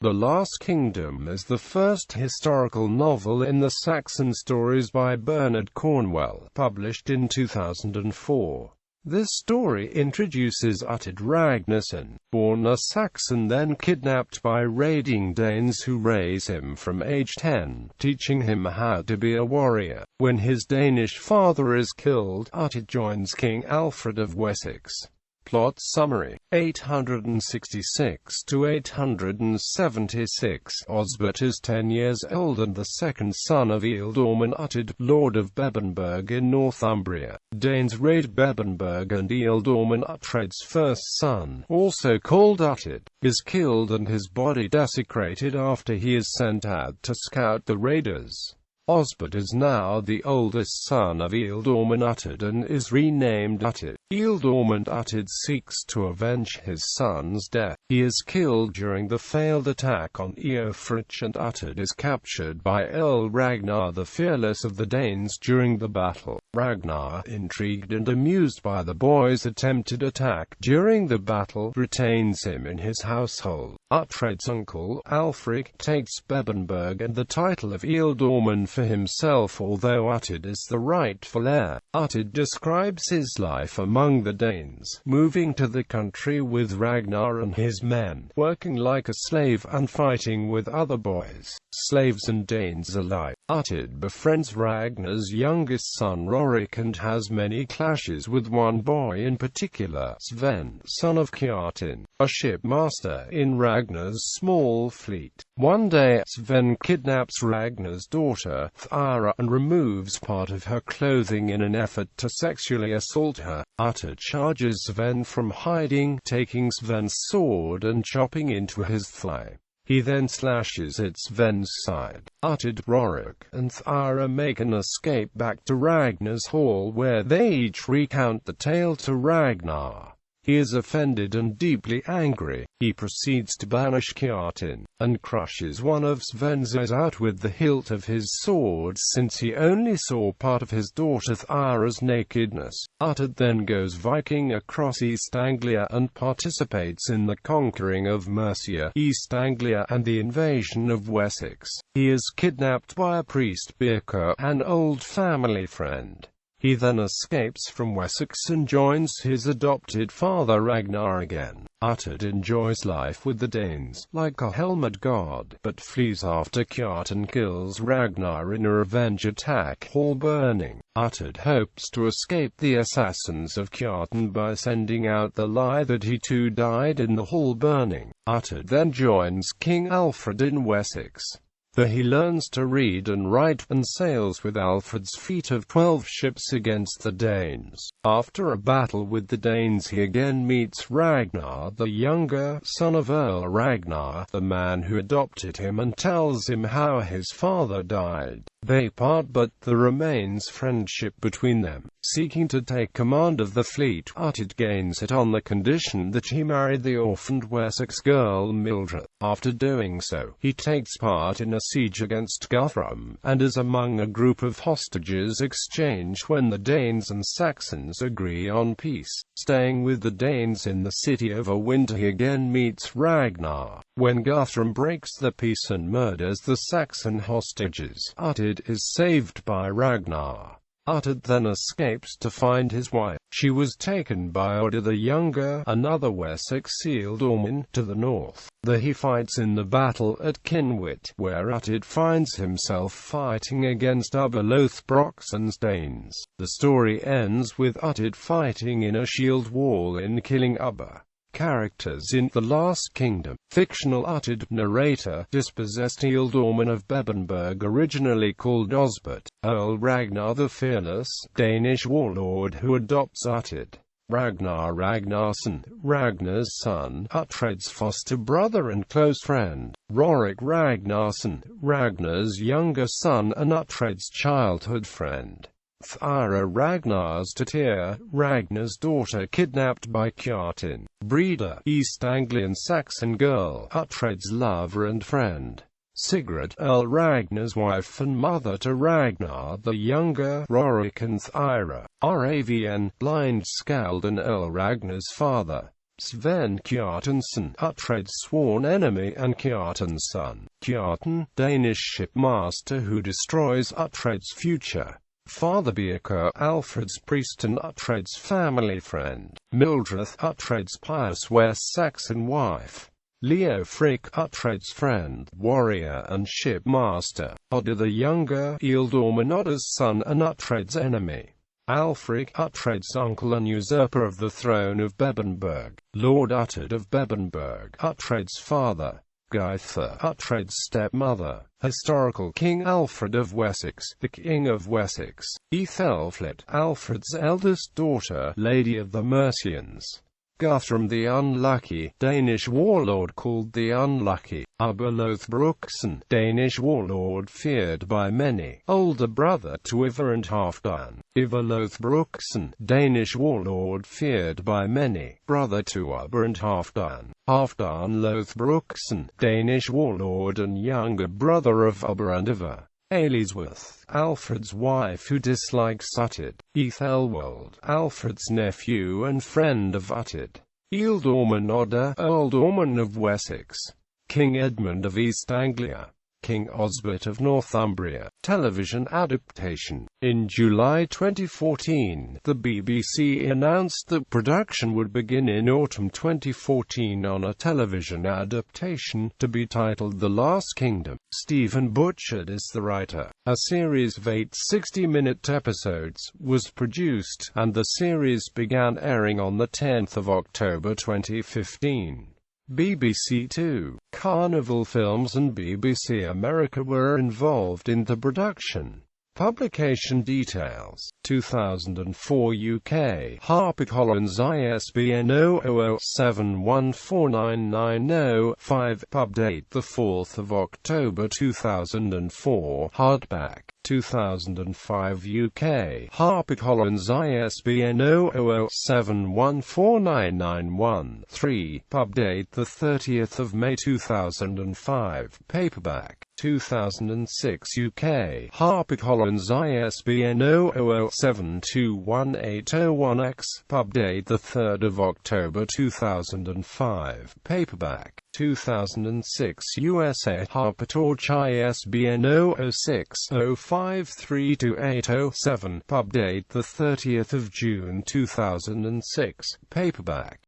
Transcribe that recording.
The Last Kingdom is the first historical novel in the Saxon Stories by Bernard Cornwell, published in 2004. This story introduces Uhtred Ragnarson, born a Saxon then kidnapped by raiding Danes who raise him from age 10, teaching him how to be a warrior. When his Danish father is killed, Uhtred joins King Alfred of Wessex. Plot summary: 866 to 876. Osbert is 10 years old and the second son of Ealdorman Uhtred, Lord of Bebbanburg in Northumbria. Danes raid Bebbanburg and Ealdorman Uhtred's first son, also called Uhtred, is killed and his body desecrated after he is sent out to scout the raiders. Osbert is now the oldest son of Ealdorman Uhtred and is renamed Uhtred. Ealdorman Uhtred seeks to avenge his son's death. He is killed during the failed attack on Uhtred, and Uhtred is captured by Earl Ragnar the Fearless of the Danes during the battle. Ragnar, intrigued and amused by the boy's attempted attack during the battle, retains him in his household. Uhtred's uncle, Alfric, takes Bebbanburg and the title of Ealdorman for himself, although Uhtred is the rightful heir. Uhtred describes his life among the Danes, moving to the country with Ragnar and his men, working like a slave and fighting with other boys, slaves and Danes alike. Uhtred befriends Ragnar's youngest son Rorik and has many clashes with one boy in particular, Sven, son of Kjartan, a shipmaster in Ragnar's small fleet. One day, Sven kidnaps Ragnar's daughter, Thyra, and removes part of her clothing in an effort to sexually assault her. Uhtred charges Sven from hiding, taking Sven's sword and chopping into his thigh. He then slashes at Sven's side. Uhtred, Rorik, and Thyra make an escape back to Ragnar's hall where they each recount the tale to Ragnar. He is offended and deeply angry. He proceeds to banish Kjartan, and crushes one of Sven's eyes out with the hilt of his sword since he only saw part of his daughter Thyra's nakedness. Uhtred then goes Viking across East Anglia and participates in the conquering of Mercia, East Anglia, and the invasion of Wessex. He is kidnapped by a priest, Birker, an old family friend. He then escapes from Wessex and joins his adopted father Ragnar again. Uhtred enjoys life with the Danes, like a helmet god, but flees after Kjartan kills Ragnar in a revenge attack, hall burning. Uhtred hopes to escape the assassins of Kjartan by sending out the lie that he too died in the hall burning. Uhtred then joins King Alfred in Wessex. There he learns to read and write, and sails with Alfred's fleet of 12 ships against the Danes. After a battle with the Danes he again meets Ragnar the younger, son of Earl Ragnar, the man who adopted him, and tells him how his father died. They part, but there remains friendship between them. Seeking to take command of the fleet, Uhtred gains it on the condition that he marry the orphaned Wessex girl Mildred. After doing so, he takes part in a siege against Guthrum, and is among a group of hostages exchanged when the Danes and Saxons agree on peace. Staying with the Danes in the city over winter, he again meets Ragnar. When Guthrum breaks the peace and murders the Saxon hostages, Uhtred is saved by Ragnar. Uhtred then escapes to find his wife. She was taken by Oda the Younger, another Wessex ealdorman, to the north. There he fights in the battle at Kinwit, where Uhtred finds himself fighting against Ubba Lothbrok's and Danes. The story ends with Uhtred fighting in a shield wall and killing Ubba. Characters in The Last Kingdom. Fictional Uhtred. Narrator, dispossessed ealdorman of Bebbanburg originally called Osbert. Earl Ragnar the Fearless, Danish warlord who adopts Uhtred. Ragnar Ragnarson, Ragnar's son, Uhtred's foster brother and close friend. Rorik Ragnarson, Ragnar's younger son and Uhtred's childhood friend. Thyra, Ragnar's tutor, Ragnar's daughter kidnapped by Kjartan. Breda, East Anglian Saxon girl, Uhtred's lover and friend. Sigrid, Earl Ragnar's wife and mother to Ragnar the Younger. Rorik and Thyra, Ravn, blind skald and Earl Ragnar's father. Sven Kjartansson, Uhtred's sworn enemy and Kjartan's son. Kjartan, Danish shipmaster who destroys Uhtred's future. Father Birker, Alfred's priest and Uhtred's family friend. Mildred, Uhtred's pious West Saxon wife. Leo Frigg, Uhtred's friend, warrior and shipmaster. Odda the younger, Ealdorman Odda's son and Uhtred's enemy. Alfred, Uhtred's uncle and usurper of the throne of Bebbanburg. Lord Uhtred of Bebbanburg, Uhtred's father. Gytha, Uhtred's stepmother. Historical King Alfred of Wessex, the King of Wessex. Ethelfled, Alfred's eldest daughter, Lady of the Mercians. Guthrum the Unlucky, Danish warlord called the Unlucky. Ubba Lothbrokson, Danish warlord feared by many. Older brother to Ivar and Halfdan. Ivar Lothbrokson, Danish warlord feared by many. Brother to Ubba and Halfdan. Halfdan Lothbrokson, Danish warlord and younger brother of Ubba and Ivar. Aelesworth, Alfred's wife who dislikes Uhtred. Ethelwald, Alfred's nephew and friend of Uhtred. Ealdorman Odda, Ealdorman of Wessex. King Edmund of East Anglia. King Osbert of Northumbria. Television adaptation. In July 2014, the BBC announced that production would begin in autumn 2014 on a television adaptation, to be titled The Last Kingdom. Stephen Butchard is the writer. A series of 8 60-minute episodes was produced, and the series began airing on the 10th of October 2015. BBC Two, Carnival Films and BBC America were involved in the production. Publication details: 2004 UK, HarperCollins ISBN 0007149990-5, pub date 4 October 2004, hardback. 2005 UK, HarperCollins ISBN 00714991-3, pub date 30 May 2005, paperback. 2006 UK, HarperCollins ISBN 00721801-X, pub date 3 October 2005, paperback. 2006 USA, HarperTorch ISBN 006053280-7, pub date 30 June 2006, paperback.